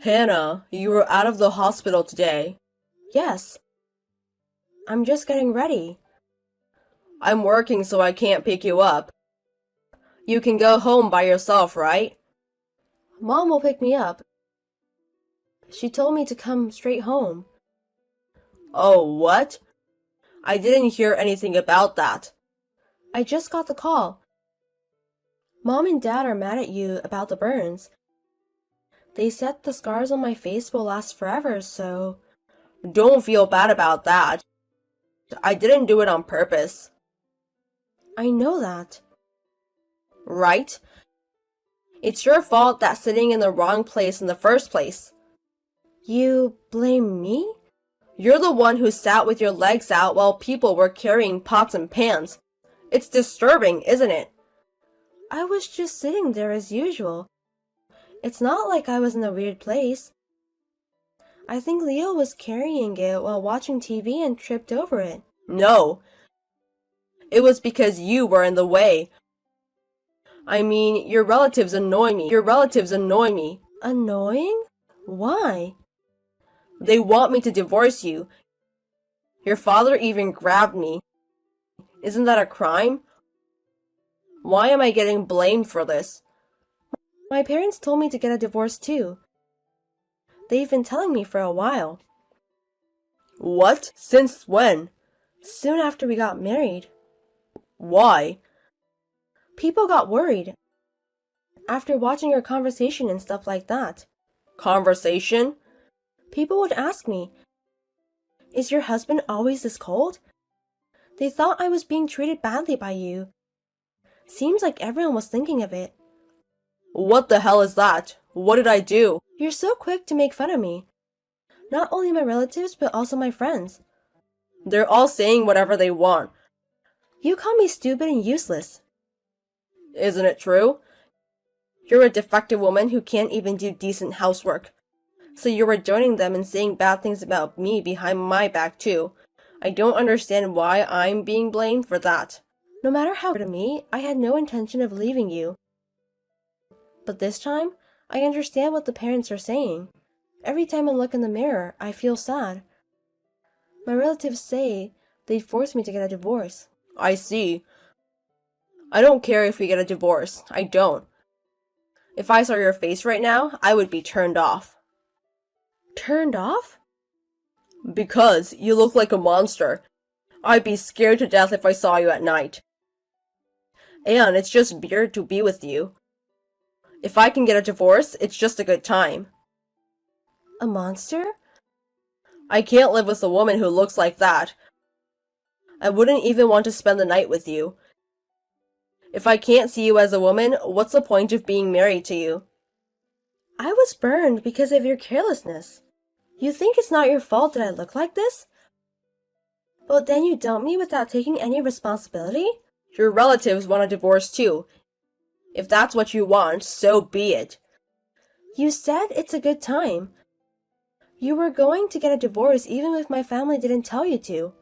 Hannah, you were out of the hospital today. Yes. I'm just getting ready. I'm working so I can't pick you up. You can go home by yourself, right? Mom will pick me up. She told me to come straight home. Oh, what? I didn't hear anything about that. I just got the call. Mom and Dad are mad at you about the burns. They said the scars on my face will last forever, so... Don't feel bad about that. I didn't do it on purpose. I know that. Right? It's your fault that sitting in the wrong place in the first place. You blame me? You're the one who sat with your legs out while people were carrying pots and pans. It's disturbing, isn't it? I was just sitting there as usual. It's not like I was in a weird place. I think Leo was carrying it while watching TV and tripped over it. No. It was because you were in the way. I mean, your relatives annoy me. Your relatives annoy me. Annoying? Why? They want me to divorce you. Your father even grabbed me. Isn't that a crime? Why am I getting blamed for this? My parents told me to get a divorce too. They've been telling me for a while. What? Since when? Soon after we got married. Why? People got worried after watching our conversation and stuff like that. Conversation? People would ask me, "Is your husband always this cold?" They thought I was being treated badly by you. Seems like everyone was thinking of it. What the hell is that? What did I do? You're so quick to make fun of me. Not only my relatives, but also my friends. They're all saying whatever they want. You call me stupid and useless. Isn't it true? You're a defective woman who can't even do decent housework. So you were joining them and saying bad things about me behind my back too. I don't understand why I'm being blamed for that. No matter how to me, I had no intention of leaving you. But this time, I understand what the parents are saying. Every time I look in the mirror, I feel sad. My relatives say they'd force me to get a divorce. I see. I don't care if we get a divorce. I don't. If I saw your face right now, I would be turned off. Turned off? Because you look like a monster. I'd be scared to death if I saw you at night. And it's just weird to be with you. If I can get a divorce, it's just a good time. A monster? I can't live with a woman who looks like that. I wouldn't even want to spend the night with you. If I can't see you as a woman, what's the point of being married to you? I was burned because of your carelessness. You think it's not your fault that I look like this? But then you dump me without taking any responsibility? Your relatives want a divorce too. If that's what you want, so be it. You said it's a good time. You were going to get a divorce even if my family didn't tell you to.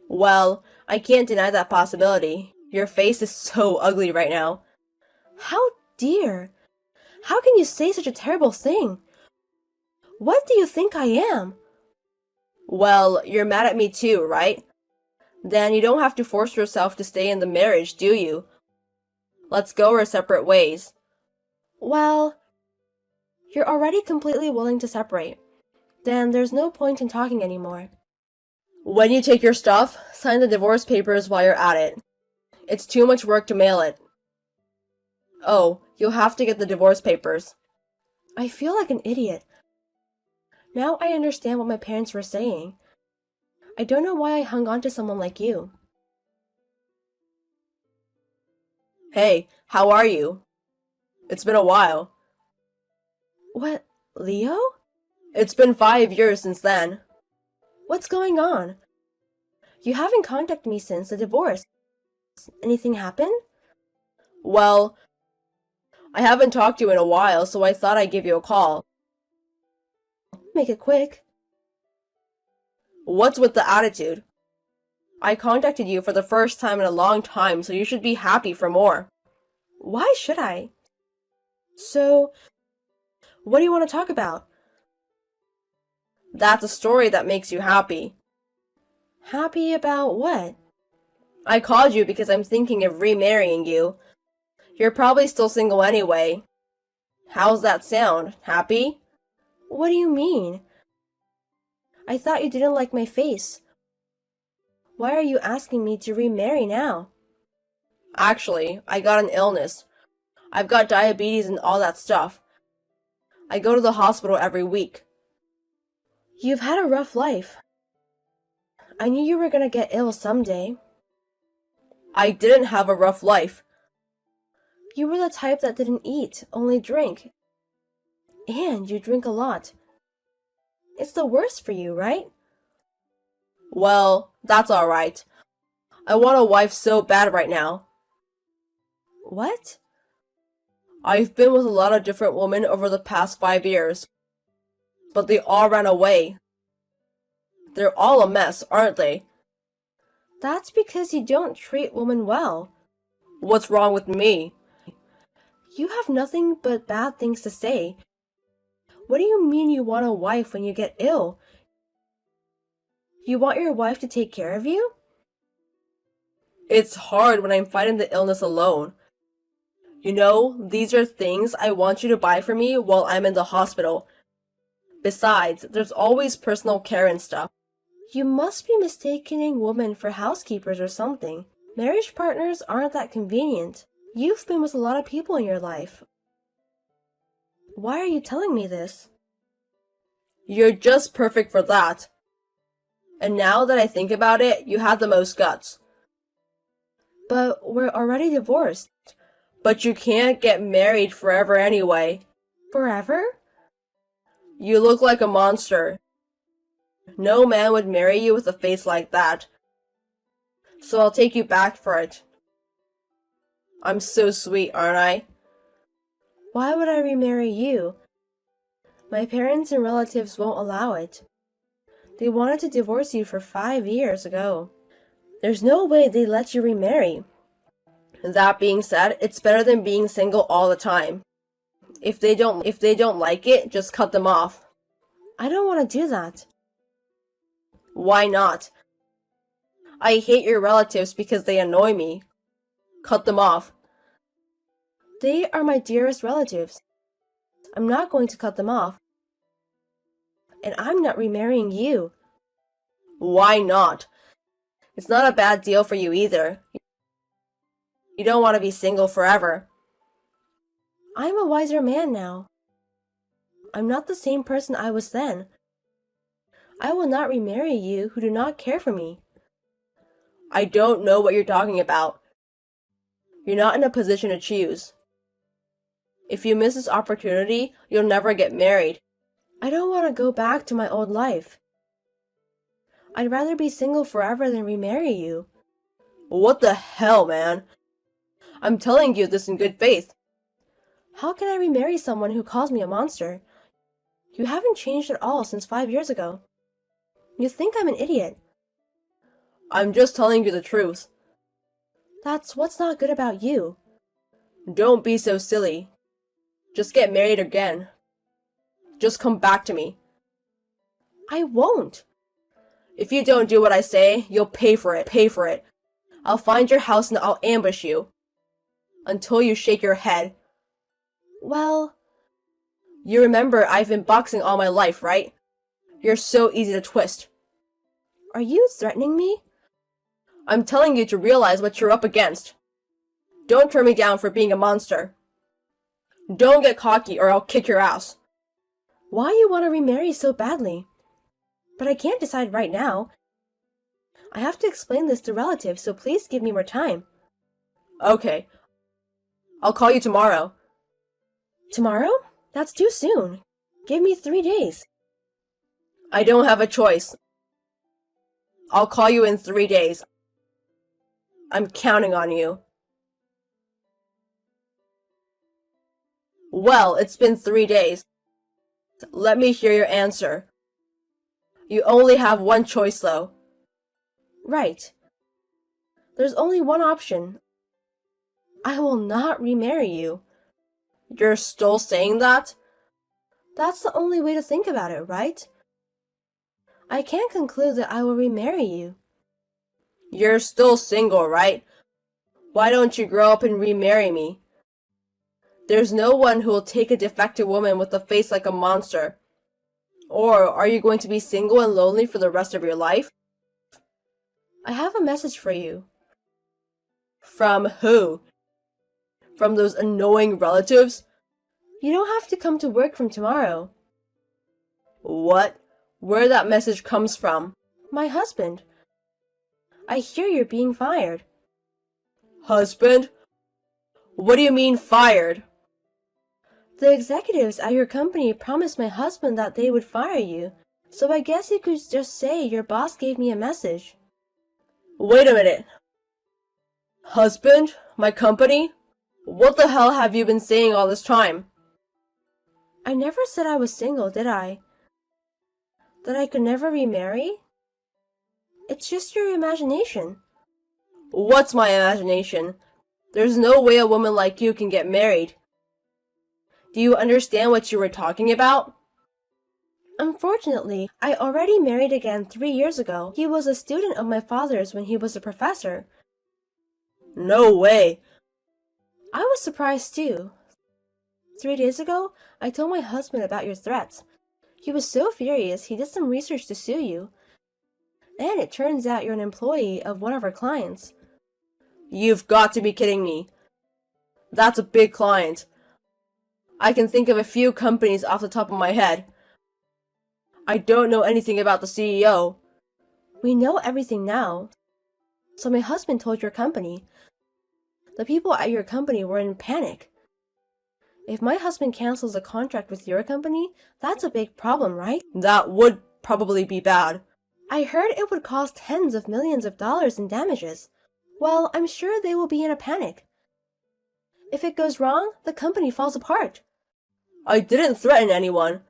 Well, I can't deny that possibility. Your face is so ugly right now. How dear! How can you say such a terrible thing? What do you think I am? Well, you're mad at me too, right? Then you don't have to force yourself to stay in the marriage, do you? Let's go our separate ways. Well, you're already completely willing to separate. Then there's no point in talking anymore. When you take your stuff, sign the divorce papers while you're at it. It's too much work to mail it. Oh, you'll have to get the divorce papers. I feel like an idiot. Now I understand what my parents were saying. I don't know why I hung on to someone like you. Hey, how are you? It's been a while. What, Leo? It's been 5 years since then. What's going on? You haven't contacted me since the divorce. Anything happen? Well, I haven't talked to you in a while, so I thought I'd give you a call. Make it quick. What's with the attitude? I contacted you for the first time in a long time, so you should be happy for more. Why should I? So, what do you want to talk about? That's a story that makes you happy. Happy about what? I called you because I'm thinking of remarrying you. You're probably still single anyway. How's that sound? Happy? What do you mean? I thought you didn't like my face. Why are you asking me to remarry now? Actually, I got an illness. I've got diabetes and all that stuff. I go to the hospital every week. You've had a rough life. I knew you were gonna get ill someday. I didn't have a rough life. You were the type that didn't eat, only drink. And you drink a lot. It's the worst for you, right? Well, that's alright. I want a wife so bad right now. What? I've been with a lot of different women over the past 5 years. But they all ran away. They're all a mess, aren't they? That's because you don't treat women well. What's wrong with me? You have nothing but bad things to say. What do you mean you want a wife when you get ill? You want your wife to take care of you? It's hard when I'm fighting the illness alone. You know, these are things I want you to buy for me while I'm in the hospital. Besides, there's always personal care and stuff. You must be mistaking women for housekeepers or something. Marriage partners aren't that convenient. You've been with a lot of people in your life. Why are you telling me this? You're just perfect for that. And now that I think about it, you have the most guts. But we're already divorced. But you can't get married forever anyway. Forever? You look like a monster. No man would marry you with a face like that. So I'll take you back for it. I'm so sweet, aren't I? Why would I remarry you? My parents and relatives won't allow it. They wanted to divorce you for 5 years ago. There's no way they let you remarry. That being said, it's better than being single all the time. If they don't like it, just cut them off. I don't want to do that. Why not? I hate your relatives because they annoy me. Cut them off. They are my dearest relatives. I'm not going to cut them off. And I'm not remarrying you. Why not? It's not a bad deal for you either. You don't want to be single forever. I'm a wiser man now. I'm not the same person I was then. I will not remarry you who do not care for me. I don't know what you're talking about. You're not in a position to choose. If you miss this opportunity, you'll never get married. I don't want to go back to my old life. I'd rather be single forever than remarry you. What the hell, man? I'm telling you this in good faith. How can I remarry someone who calls me a monster? You haven't changed at all since 5 years ago. You think I'm an idiot. I'm just telling you the truth. That's what's not good about you. Don't be so silly. Just get married again. Just come back to me. I won't. If you don't do what I say, you'll pay for it. Pay for it. I'll find your house and I'll ambush you. Until you shake your head. Well, you remember I've been boxing all my life, right? You're so easy to twist. Are you threatening me? I'm telling you to realize what you're up against. Don't turn me down for being a monster. Don't get cocky or I'll kick your ass. Why you want to remarry so badly? But I can't decide right now. I have to explain this to relatives, so please give me more time. Okay. I'll call you tomorrow. Tomorrow? That's too soon. Give me 3 days. I don't have a choice. I'll call you in 3 days. I'm counting on you. Well, it's been 3 days. Let me hear your answer. You only have one choice, though. Right. There's only one option. I will not remarry you. You're still saying that? That's the only way to think about it, right? I can't conclude that I will remarry you. You're still single, right? Why don't you grow up and remarry me? There's no one who will take a defective woman with a face like a monster. Or are you going to be single and lonely for the rest of your life? I have a message for you. From who? From those annoying relatives? You don't have to come to work from tomorrow. What? Where that message comes from? My husband. I hear you're being fired. Husband? What do you mean fired? The executives at your company promised my husband that they would fire you, so I guess you could just say your boss gave me a message. Wait a minute. Husband? My company? What the hell have you been saying all this time? I never said I was single, did I? That I could never remarry? It's just your imagination. What's my imagination? There's no way a woman like you can get married. Do you understand what you were talking about? Unfortunately, I already married again 3 years ago. He was a student of my father's when he was a professor. No way. I was surprised too. 3 days ago, I told my husband about your threats. He was so furious he did some research to sue you. And it turns out you're an employee of one of our clients. You've got to be kidding me. That's a big client. I can think of a few companies off the top of my head. I don't know anything about the CEO. We know everything now. So my husband told your company. The people at your company were in panic. If my husband cancels a contract with your company, that's a big problem, right? That would probably be bad. I heard it would cost tens of millions of dollars in damages. Well, I'm sure they will be in a panic. If it goes wrong, the company falls apart. I didn't threaten anyone.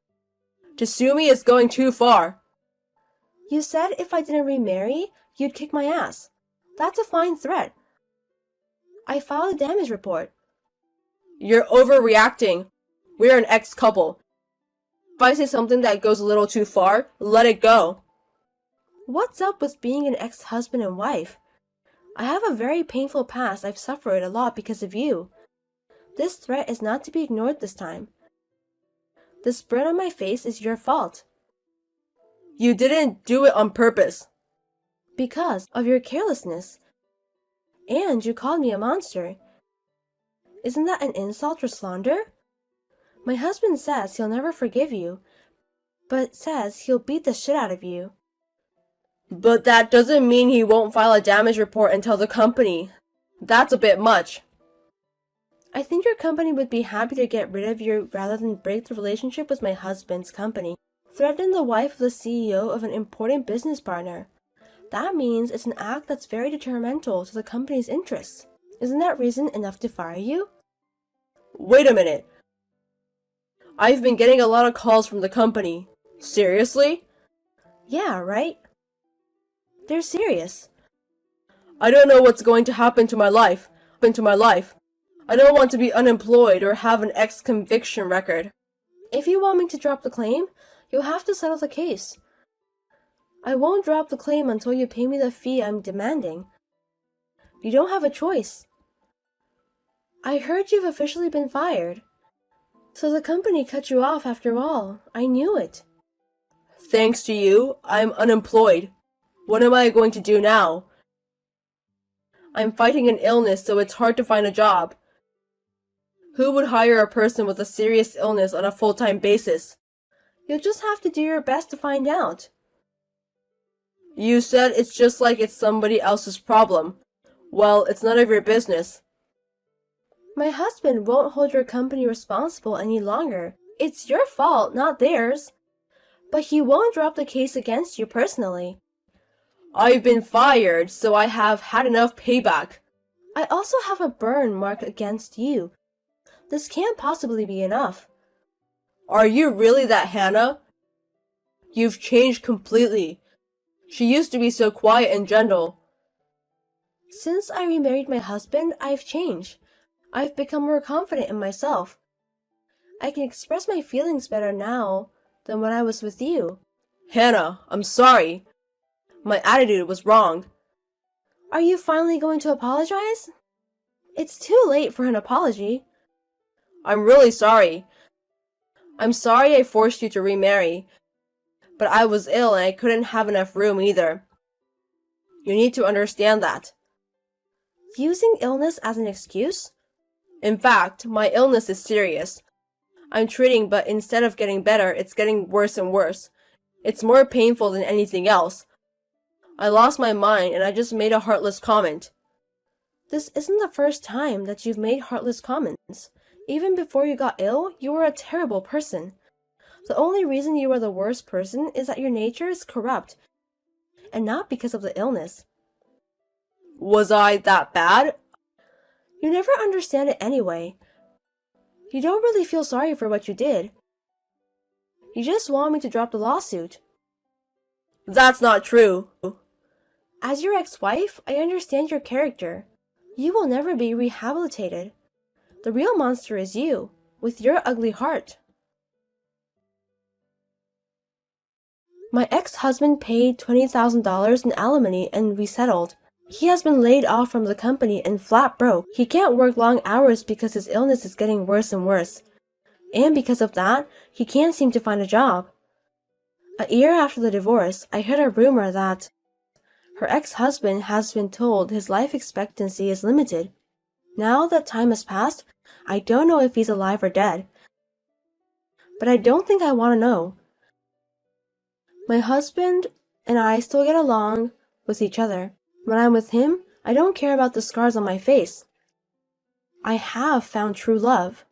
To sue me is going too far. You said if I didn't remarry, you'd kick my ass. That's a fine threat. I filed a damage report. You're overreacting. We're an ex-couple. If I say something that goes a little too far, let it go. What's up with being an ex-husband and wife? I have a very painful past. I've suffered a lot because of you. This threat is not to be ignored this time. This burn on my face is your fault. You didn't do it on purpose. Because of your carelessness. And you called me a monster. Isn't that an insult or slander? My husband says he'll never forgive you, but says he'll beat the shit out of you. But that doesn't mean he won't file a damage report and tell the company. That's a bit much. I think your company would be happy to get rid of you rather than break the relationship with my husband's company. Threaten the wife of the CEO of an important business partner. That means it's an act that's very detrimental to the company's interests. Isn't that reason enough to fire you? Wait a minute. I've been getting a lot of calls from the company. Seriously? Yeah, right? They're serious. I don't know what's going to happen to my life. I don't want to be unemployed or have an ex-conviction record. If you want me to drop the claim, you'll have to settle the case. I won't drop the claim until you pay me the fee I'm demanding. You don't have a choice. I heard you've officially been fired. So the company cut you off after all. I knew it. Thanks to you, I'm unemployed. What am I going to do now? I'm fighting an illness, so it's hard to find a job. Who would hire a person with a serious illness on a full-time basis? You'll just have to do your best to find out. You said it's just like it's somebody else's problem. Well, it's none of your business. My husband won't hold your company responsible any longer. It's your fault, not theirs. But he won't drop the case against you personally. I've been fired, so I have had enough payback. I also have a burn mark against you. This can't possibly be enough. Are you really that Hannah? You've changed completely. She used to be so quiet and gentle. Since I remarried my husband, I've changed. I've become more confident in myself. I can express my feelings better now than when I was with you. Hannah, I'm sorry. My attitude was wrong. Are you finally going to apologize? It's too late for an apology. I'm really sorry. I'm sorry I forced you to remarry, but I was ill and I couldn't have enough room either. You need to understand that. Using illness as an excuse? In fact, my illness is serious. I'm treating, but instead of getting better, it's getting worse and worse. It's more painful than anything else. I lost my mind and I just made a heartless comment. This isn't the first time that you've made heartless comments. Even before you got ill, you were a terrible person. The only reason you are the worst person is that your nature is corrupt, and not because of the illness. Was I that bad? You never understand it anyway. You don't really feel sorry for what you did. You just want me to drop the lawsuit. That's not true. As your ex-wife, I understand your character. You will never be rehabilitated. The real monster is you, with your ugly heart. My ex-husband paid $20,000 in alimony and we settled. He has been laid off from the company and flat broke. He can't work long hours because his illness is getting worse and worse. And because of that, he can't seem to find a job. A year after the divorce, I heard a rumor that her ex-husband has been told his life expectancy is limited. Now that time has passed, I don't know if he's alive or dead. But I don't think I want to know. My husband and I still get along with each other. When I'm with him, I don't care about the scars on my face. I have found true love.